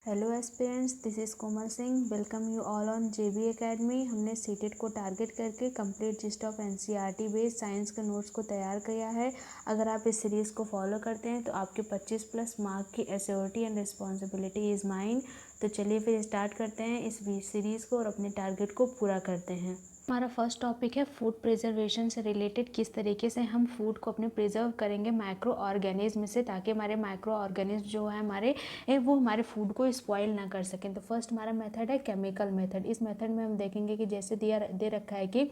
Hello aspirants, this is Komal Singh. Welcome you all on JB academy. हमने CTET को target करके complete gist of NCERT based science के notes को तैयार किया है। अगर आप इस सीरीज़ को फॉलो करते हैं तो आपके 25+ मार्क की assurity and responsibility is mine. तो चलिए फिर स्टार्ट करते हैं इस सीरीज़ को और अपने टारगेट को पूरा करते हैं। हमारा फर्स्ट टॉपिक है फूड प्रिजर्वेशन से रिलेटेड, किस तरीके से हम फूड को अपने प्रिजर्व करेंगे माइक्रो ऑर्गेनिज्म से, ताकि हमारे माइक्रो ऑर्गेनिज्म जो है हमारे वो हमारे फूड को स्पॉइल ना कर सकें। तो फर्स्ट हमारा मेथड है केमिकल मेथड। इस मेथड में हम देखेंगे कि जैसे दे रखा है कि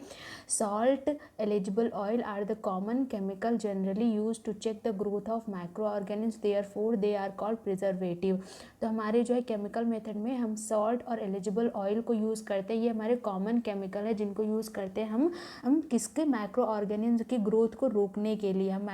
salt, eligible oil are the common chemical generally use to check the growth of micro organism, therefore they are called preservative. तो हमारे जो है केमिकल मेथड में हम सॉल्ट और एलिजिबल ऑयल को यूज़ करते हैं। ये हमारे कॉमन केमिकल है जिनको यूज़ करते हैं हम किसके माइक्रो ऑर्गेनिज्म की ग्रोथ को रोकने के लिए। हम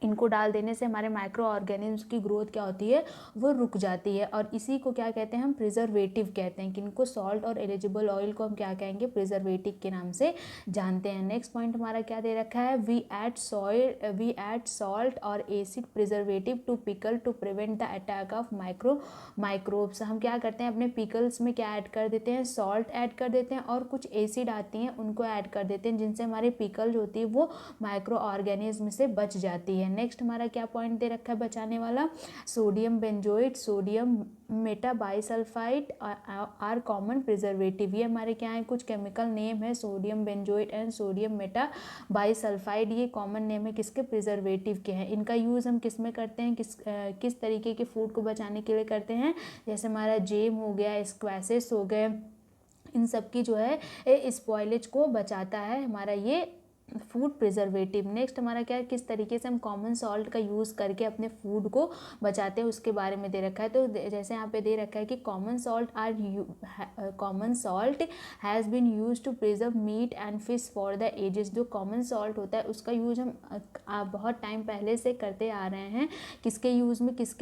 इनको डाल देने से हमारे माइक्रो ऑर्गेनिज्म की ग्रोथ क्या होती है, वो रुक जाती है। और इसी को क्या कहते हैं, हम प्रिजर्वेटिव कहते हैं। कि इनको सॉल्ट और एलिजिबल ऑयल को हम क्या कहेंगे, प्रिजर्वेटिव के नाम से जानते हैं। नेक्स्ट पॉइंट हमारा क्या दे रखा है, वी ऐड सॉल्ट और acid preservative to pickle to prevent the attack of microbes. हम क्या करते हैं, अपने पिकल्स में क्या ऐड कर देते हैं, सॉल्ट ऐड कर देते हैं और कुछ एसिड आती हैं उनको ऐड कर देते हैं, जिनसे हमारी पिकल जो होती है वो माइक्रो ऑर्गेनिज्म से बच जाती है। नेक्स्ट हमारा क्या पॉइंट दे रखा है बचाने वाला, sodium benzoate, sodium metabisulphite are common preservative. ये हमारे क्या है, कुछ केमिकल नेम है, sodium benzoate and sodium metabisulphite. ये कॉमन नेम है किसके, प्रिजर्वेटिव के हैं। इनका यूज़ हम किस में करते हैं, किस तरीके के फूड को बचाने के लिए करते हैं, जैसे हमारा जेम हो गया, स्क्वैसेस हो गए, इन सब की जो है स्पॉइलेज को बचाता है हमारा ये फूड प्रिजर्वेटिव। नेक्स्ट हमारा क्या है, किस तरीके से हम कॉमन सॉल्ट का यूज़ करके अपने फूड को बचाते हैं उसके बारे में दे रखा है। तो जैसे यहाँ पे दे रखा है कि common salt has been use to preserve meat and fish for the ages. जो कॉमन सॉल्ट होता है उसका यूज हम बहुत टाइम पहले से करते आ रहे हैं। किसके यूज़ में, किस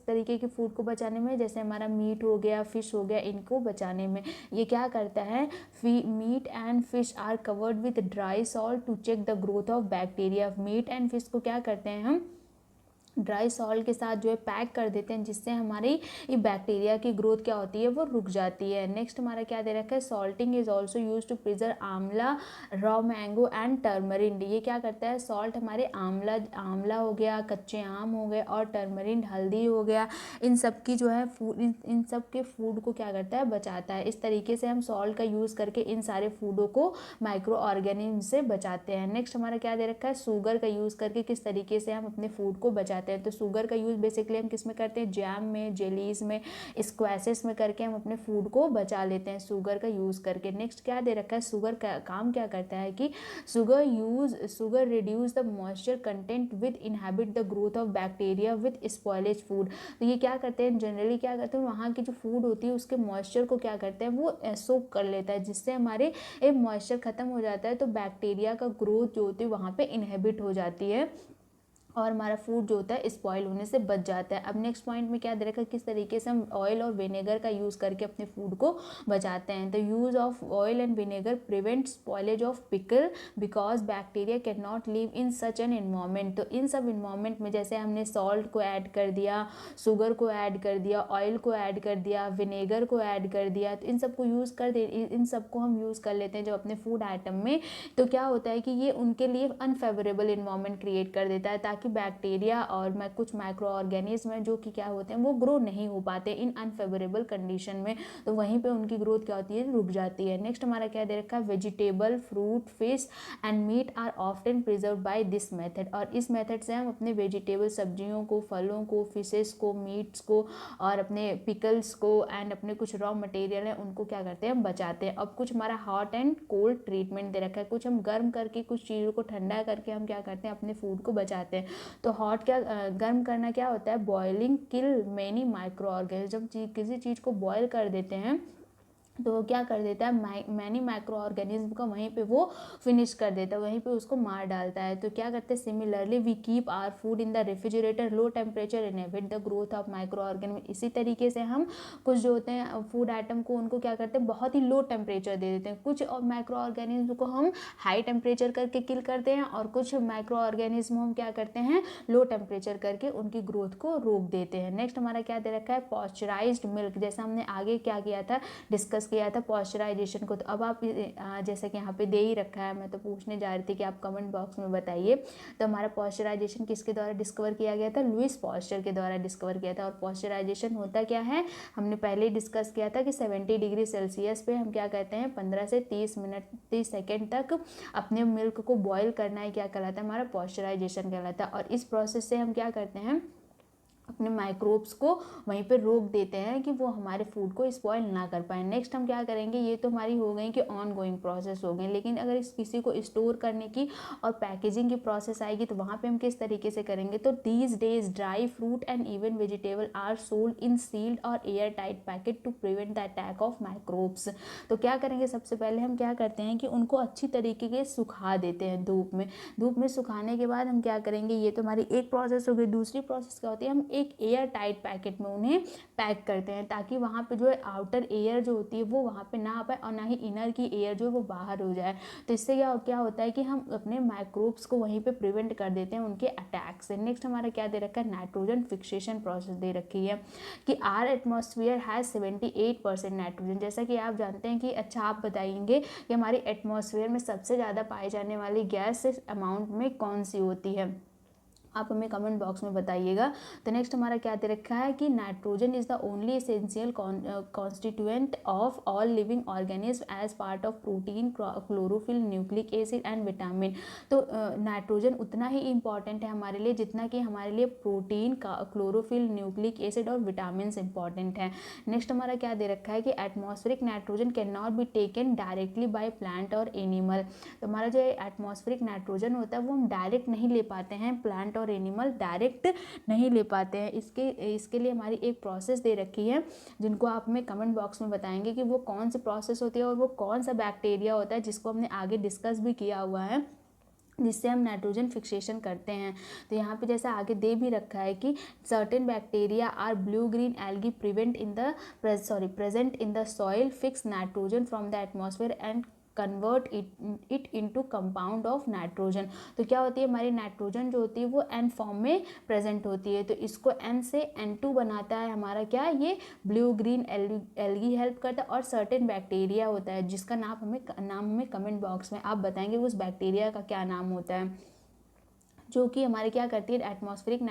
तरीके के फूड को बचाने में, जैसे हमारा मीट हो गया, फिश हो गया, इनको बचाने में ये क्या करता है, meat and fish are covered with dry salt to check the growth of bacteria. Meat and fish को क्या करते हैं, हम ड्राई सॉल्ट के साथ जो है पैक कर देते हैं, जिससे हमारी ये बैक्टीरिया की ग्रोथ क्या होती है, वो रुक जाती है। नेक्स्ट हमारा क्या दे रखा है, salting is also use to preserve amla, raw mango and turmeric. ये क्या करता है, सॉल्ट हमारे आंवला हो गया, कच्चे आम हो गए, और टर्मरिन हल्दी हो गया, इन सब की जो है फूड, इन सब के फूड को क्या करता है, बचाता है। इस तरीके से हम सॉल्ट का यूज़ करके इन सारे फूडों को माइक्रो ऑर्गेनिज्म से बचाते हैं। नेक्स्ट हमारा क्या दे रखा है, शुगर का यूज़ करके किस तरीके से हम अपने फूड को बचाते हैं। तो शुगर का यूज़ बेसिकली हम किस में करते हैं, जैम में, जेलीज में, स्क्वैसेस में करके हम अपने फूड को बचा लेते हैं शुगर का यूज़ करके। नेक्स्ट क्या दे रखा है, शुगर का काम क्या करता है कि sugar reduce the moisture content with inhibit the growth of bacteria with spoilage food. तो ये क्या करते हैं, जनरली क्या करते हैं, वहाँ की जो फूड होती है उसके मॉइस्चर को क्या करते हैं, वो सोक कर लेता है, जिससे हमारे मॉइस्चर खत्म हो जाता है, तो बैक्टीरिया का ग्रोथ जो होती है वहाँ पे इनहेबिट हो जाती है और हमारा फूड जो होता है स्पॉइल होने से बच जाता है। अब नेक्स्ट पॉइंट में क्या दे रखा है, किस तरीके से हम ऑयल और विनेगर का यूज़ करके अपने फूड को बचाते हैं। तो use of oil and vinegar prevent spoilage of pickle because bacteria can not live in such an environment. तो इन सब इन्वायरमेंट में जैसे हमने सॉल्ट को ऐड कर दिया, शुगर को ऐड कर दिया, ऑयल को ऐड कर दिया, विनेगर को ऐड कर दिया, तो इन सबको यूज़ कर दे, इन सबको हम यूज़ कर लेते हैं जब अपने फूड आइटम में। तो क्या होता है कि ये उनके लिए अनफेवरेबल इन्वायरमेंट क्रिएट कर देता है, ताकि बैक्टीरिया और कुछ माइक्रो ऑर्गेनिज्म हैं जो कि क्या होते हैं, वो ग्रो नहीं हो पाते इन अनफेवरेबल कंडीशन में। तो वहीं पे उनकी ग्रोथ क्या होती है, रुक जाती है। नेक्स्ट हमारा क्या दे रखा है, vegetable, fruit, fish and meat are often preserve by this method. और इस मेथड से हम अपने वेजिटेबल, सब्जियों को, फलों को, फिशेस को, मीट्स को और अपने पिकल्स को एंड अपने कुछ रॉ मटेरियल है उनको क्या करते हैं, हम बचाते हैं। अब कुछ हमारा हॉट एंड कोल्ड ट्रीटमेंट दे रखा है, कुछ हम गर्म करके, कुछ चीज़ों को ठंडा करके हम क्या करते हैं, अपने फूड को बचाते हैं। तो हॉट क्या, गर्म करना क्या होता है, बॉइलिंग किल मेनी माइक्रो ऑर्गेनिज्म। जब किसी चीज़ को बॉयल कर देते हैं तो वो क्या कर देता है, मैनी माइक्रो ऑर्गेनिज्म को वहीं पे वो फिनिश कर देता है, वहीं पे उसको मार डालता है। तो क्या करते हैं, similarly we keep our food in the refrigerator low temperature inhibit the growth of micro organism. इसी तरीके से हम कुछ जो होते हैं फूड आइटम को उनको क्या करते हैं, बहुत ही लो टेम्परेचर दे देते हैं। कुछ माइक्रो ऑर्गेनिज्म को हम हाई टेम्परेचर करके किल करते हैं और कुछ माइक्रो ऑर्गेनिज्म हम क्या करते हैं, लो टेम्परेचर करके उनकी ग्रोथ को रोक देते हैं। नेक्स्ट हमारा क्या दे रखा है, पॉस्चराइज्ड मिल्क। जैसा हमने आगे क्या किया था, डिस्कस किया था पॉस्चराइजेशन को। तो अब आप जैसे कि यहाँ पे दे ही रखा है, मैं तो पूछने जा रही थी कि आप कमेंट बॉक्स में बताइए। तो हमारा पॉस्चराइजेशन किसके द्वारा डिस्कवर किया गया था, लुइस पॉस्चर के द्वारा डिस्कवर किया था। और पॉस्चराइजेशन होता क्या है, हमने पहले ही डिस्कस किया था कि 70 डिग्री सेल्सियस पे हम क्या कहते हैं 15 से 30 सेकेंड तक अपने मिल्क को बॉयल करना है, क्या कहलाता है, हमारा पॉस्चराइजेशन कहलाता है। और इस प्रोसेस से हम क्या करते हैं, अपने माइक्रोब्स को वहीं पे रोक देते हैं कि वो हमारे फूड को स्पॉइल ना कर पाए। नेक्स्ट हम क्या करेंगे, ये तो हमारी हो गई कि ऑन गोइंग प्रोसेस हो गई, लेकिन अगर किसी को स्टोर करने की और पैकेजिंग की प्रोसेस आएगी तो वहाँ पे हम किस तरीके से करेंगे। तो these days dry fruit and even vegetable are sold in sealed और air tight packet to prevent the attack of microbes. तो क्या करेंगे, सबसे पहले हम क्या करते हैं कि उनको अच्छी तरीके से सुखा देते हैं धूप में। धूप में सुखाने के बाद हम क्या करेंगे, ये तो हमारी एक प्रोसेस हो गई। दूसरी प्रोसेस क्या होती है, हम एक एयर टाइट पैकेट में उन्हें पैक करते हैं ताकि वहाँ पे जो है आउटर एयर जो होती है वो वहाँ पे ना आ पाए और ना ही इनर की एयर जो है वो बाहर हो जाए। तो इससे क्या होता है कि हम अपने माइक्रोब्स को वहीं पे प्रिवेंट कर देते हैं उनके अटैक से। नेक्स्ट हमारा क्या दे रखा है, नाइट्रोजन फिक्सेशन प्रोसेस दे रखी है कि आर एटमॉस्फेयर हैज़ 78% नाइट्रोजन। जैसा कि आप जानते हैं कि अच्छा आप बताएंगे कि हमारी एटमॉस्फेयर में सबसे ज़्यादा पाई जाने वाली गैस इस अमाउंट में कौन सी होती है, आप हमें कमेंट बॉक्स में बताइएगा। तो नेक्स्ट हमारा क्या दे रखा है कि nitrogen is the only essential constituent of all living organism as part of protein, chlorophyll, nucleic acid and vitamin. तो नाइट्रोजन उतना ही इंपॉर्टेंट है हमारे लिए जितना कि हमारे लिए प्रोटीन, क्लोरोफिल, न्यूक्लिक एसिड और विटामिन इंपॉर्टेंट है। नेक्स्ट हमारा क्या दे रखा है कि atmospheric nitrogen can not be taken directly by plant और एनिमल। तो हमारा जो एटमॉस्फेरिक नाइट्रोजन होता है वो हम डायरेक्ट नहीं ले पाते हैं, प्लांट और एनिमल डायरेक्ट नहीं ले पाते हैं। इसके लिए हमारी एक प्रोसेस दे रखी है जिनको आप हमें कमेंट बॉक्स में बताएंगे कि वो कौन सी प्रोसेस होती है और वो कौन सा बैक्टीरिया होता है जिसको हमने आगे डिस्कस भी किया हुआ है, जिससे हम नाइट्रोजन फिक्सेशन करते हैं। तो यहाँ पे जैसा आगे दे भी रखा है कि certain bacteria are blue green algae present in the soil fix nitrogen from the atmosphere and convert it into compound of nitrogen. तो क्या होती है, हमारी नाइट्रोजन जो होती है वो एन फॉर्म में प्रेजेंट होती है, तो इसको एन से N2 बनाता है हमारा क्या, ये ब्लू ग्रीन एल्गी हेल्प करता है। और सर्टेन बैक्टीरिया होता है जिसका नाम हमें कमेंट बॉक्स में आप बताएंगे उस बैक्टीरिया का क्या नाम होता है, जो कि हमारे क्या करती है एटमॉस्फेरिक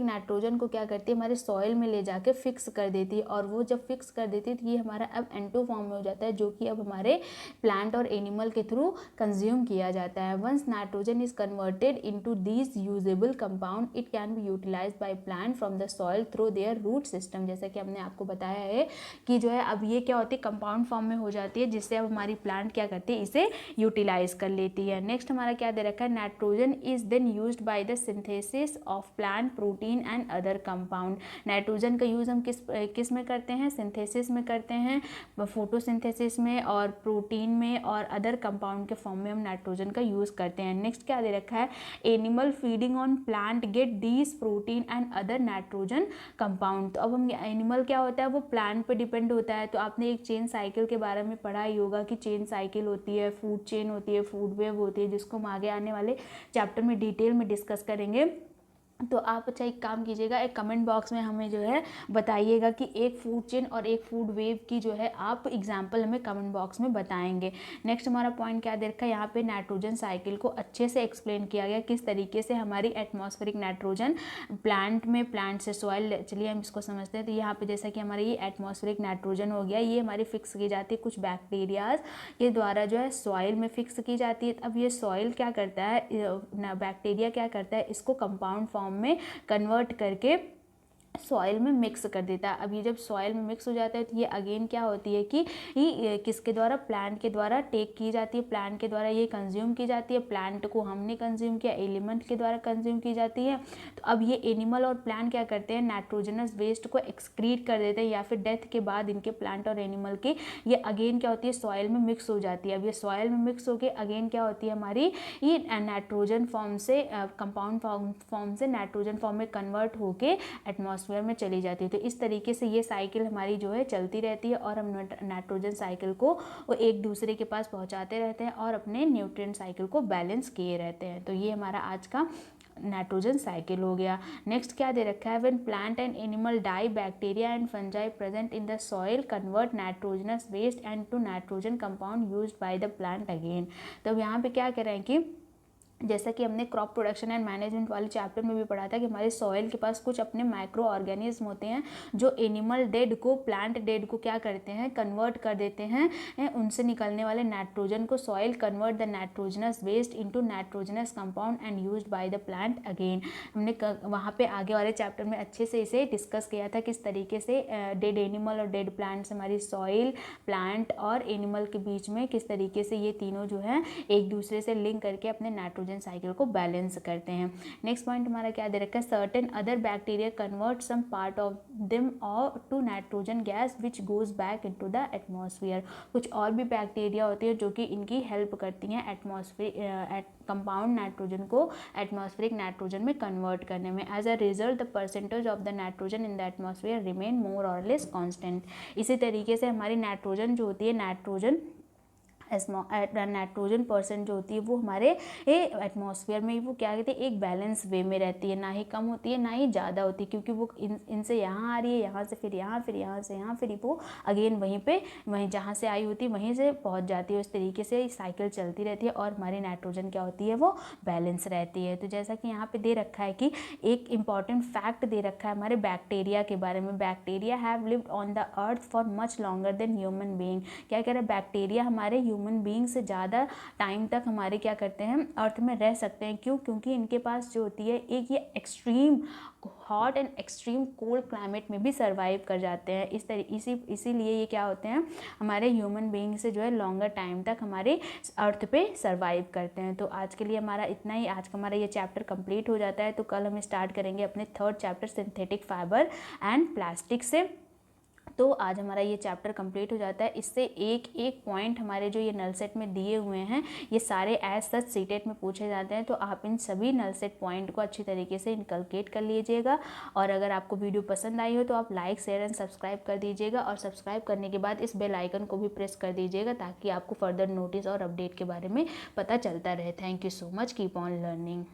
नाइट्रोजन को क्या करती है हमारे सॉइल में ले जाके फिक्स कर देती है। और वो जब फिक्स कर देती है तो ये हमारा अब N2 फॉर्म में हो जाता है, जो कि अब हमारे प्लांट और एनिमल के थ्रू कंज्यूम किया जाता है। Once nitrogen is converted into these usable compound it can be utilised by plant from the soil through their root system. जैसा कि हमने आपको बताया है कि जो है अब ये क्या होती है कंपाउंड फॉर्म में हो जाती है, जिससे अब हमारी प्लांट क्या करती है इसे यूटिलाइज कर लेती है। नेक्स्ट हमारा क्या दे रखा है, nitrogen is then used by the synthesis of plant protein and other compound. Nitrogen का यूज़ हम किस में करते हैं, सिंथेसिस में करते हैं, फोटोसिंथेसिस में और प्रोटीन में और अदर कंपाउंड के फॉर्म में हम नाइट्रोजन का यूज़ करते हैं। नेक्स्ट क्या दे रखा है, animal feeding on plant get these protein and other nitrogen compound. तो अब हम एनिमल क्या होता है वो प्लांट पे डिपेंड होता है। तो आपने एक चेन साइकिल के बारे में पढ़ा ही होगा कि चेन साइकिल होती है, फूड चेन होती है, फूड वेव होती है, जिसको हम आगे आने वाले चैप्टर में डिटेल में डिस्कस करेंगे। तो आप अच्छा एक काम कीजिएगा, एक कमेंट बॉक्स में हमें जो है बताइएगा कि एक फूड चेन और एक फूड वेव की जो है आप एग्जांपल हमें कमेंट बॉक्स में बताएंगे। नेक्स्ट हमारा पॉइंट क्या दे रखा है, यहाँ पे नाइट्रोजन साइकिल को अच्छे से एक्सप्लेन किया गया किस तरीके से हमारी एटमॉस्फेरिक नाइट्रोजन प्लांट से सॉइल, चलिए हम इसको समझते हैं। तो यहाँ पे जैसा कि हमारी ये एटमॉस्फेरिक नाइट्रोजन हो गया, ये हमारी फिक्स की जाती है कुछ बैक्टीरियाज के द्वारा जो है सॉइल में फिक्स की जाती है। अब ये सॉइल क्या करता है, बैक्टीरिया क्या करता है, इसको कंपाउंड फॉर्म में कन्वर्ट करके सॉइल में मिक्स कर देता है। अब ये जब सॉइल में मिक्स हो जाता है तो ये अगेन क्या होती है कि ये किसके द्वारा, प्लांट के द्वारा टेक की जाती है, प्लांट के द्वारा ये कंज्यूम की जाती है। प्लांट को हमने कंज्यूम किया, एलिमेंट के द्वारा कंज्यूम की जाती है। तो अब ये एनिमल और प्लांट क्या करते हैं, नाइट्रोजनस वेस्ट को एक्सक्रीट कर देते हैं, या फिर डेथ के बाद इनके प्लांट और एनिमल के ये अगेन क्या होती है, सॉइल में मिक्स हो जाती है। अब ये सॉइल में मिक्स होकर अगेन क्या होती है हमारी, ये नाइट्रोजन फॉर्म से कंपाउंड फॉर्म से नाइट्रोजन फॉर्म में कन्वर्ट होके एटमॉस्फेयर में चली जाती है। तो इस तरीके से ये साइकिल हमारी जो है चलती रहती है और हम नाइट्रोजन साइकिल को वो एक दूसरे के पास पहुंचाते रहते हैं और अपने न्यूट्रिएंट साइकिल को बैलेंस किए रहते हैं। तो ये हमारा आज का नाइट्रोजन साइकिल हो गया। नेक्स्ट क्या दे रखा है, when plant and animal die bacteria and fungi present in the soil convert nitrogenous waste and to nitrogen compound used by the plant again. तो अब यहाँ पे क्या कह रहे हैं कि जैसा कि हमने क्रॉप प्रोडक्शन एंड मैनेजमेंट वाले चैप्टर में भी पढ़ा था कि हमारे सॉइल के पास कुछ अपने माइक्रो ऑर्गेनिज्म होते हैं जो एनिमल डेड को, प्लांट डेड को क्या करते हैं, कन्वर्ट कर देते हैं। उनसे निकलने वाले नाइट्रोजन को soil convert the nitrogenous waste into nitrogenous compound and used by the plant again. हमने वहाँ पे आगे वाले चैप्टर में अच्छे से इसे डिस्कस किया था किस तरीके से डेड एनिमल और डेड प्लांट से हमारी सॉइल, प्लांट और एनिमल के बीच में किस तरीके से ये तीनों जो है एक दूसरे से लिंक करके अपने नाइट्रोजन साइकिल को बैलेंस करते हैं। नेक्स्ट पॉइंट हमारा क्या दे रखा है, certain other bacteria convert some part of them और to nitrogen gas which goes back into the atmosphere. कुछ और भी बैक्टीरिया होती है जो कि इनकी हेल्प करती हैं एटमॉस्फेयर कंपाउंड नाइट्रोजन को एटमॉस्फेरिक नाइट्रोजन में कन्वर्ट करने में। As a result the percentage of the nitrogen in the atmosphere remain more और लेस कांस्टेंट। इसी तरीके से हमारी नाइट्रोजन जो होती है, नाइट्रोजन परसेंट जो होती है वो हमारे एटमॉस्फेयर में वो क्या कहते हैं, एक बैलेंस वे में रहती है, ना ही कम होती है ना ही ज़्यादा होती है, क्योंकि वो इनसे यहाँ आ रही है, यहाँ से फिर यहाँ, फिर यहाँ से यहाँ, फिर वो अगेन वहीं जहाँ से आई होती है वहीं से पहुँच जाती है। इस तरीके से साइकिल चलती रहती है और हमारी नाइट्रोजन क्या होती है, वो बैलेंस रहती है। तो जैसा कि यहाँ पे दे रखा है कि एक इंपॉर्टेंट फैक्ट दे रखा है हमारे बैक्टीरिया के बारे में, bacteria have lived on the earth for much longer than human being. क्या कह रहे हैं, बैक्टीरिया हमारे ह्यूमन बीइंग से ज़्यादा टाइम तक हमारे क्या करते हैं, अर्थ में रह सकते हैं। क्यों? क्योंकि इनके पास जो होती है एक ये extreme hot and extreme cold climate में भी सर्वाइव कर जाते हैं। इसीलिए ये क्या होते हैं, हमारे ह्यूमन बीइंग से जो है लॉन्गर टाइम तक हमारे अर्थ पे सर्वाइव करते हैं। तो आज के लिए हमारा इतना ही, आज का हमारा ये चैप्टर कंप्लीट हो जाता है। तो कल हम स्टार्ट करेंगे अपने third chapter synthetic fibre and plastic से। तो आज हमारा ये चैप्टर कंप्लीट हो जाता है। इससे एक एक पॉइंट हमारे जो ये नल सेट में दिए हुए हैं ये सारे एज सच सीटेट में पूछे जाते हैं। तो आप इन सभी नल सेट पॉइंट को अच्छी तरीके से इनकलकेट कर लीजिएगा। और अगर आपको वीडियो पसंद आई हो तो आप लाइक, शेयर एंड सब्सक्राइब कर दीजिएगा। और सब्सक्राइब करने के बाद इस बेल आइकन को भी प्रेस कर दीजिएगा ताकि आपको फर्दर नोटिस और अपडेट के बारे में पता चलता रहे। Thank you so much, keep on learning.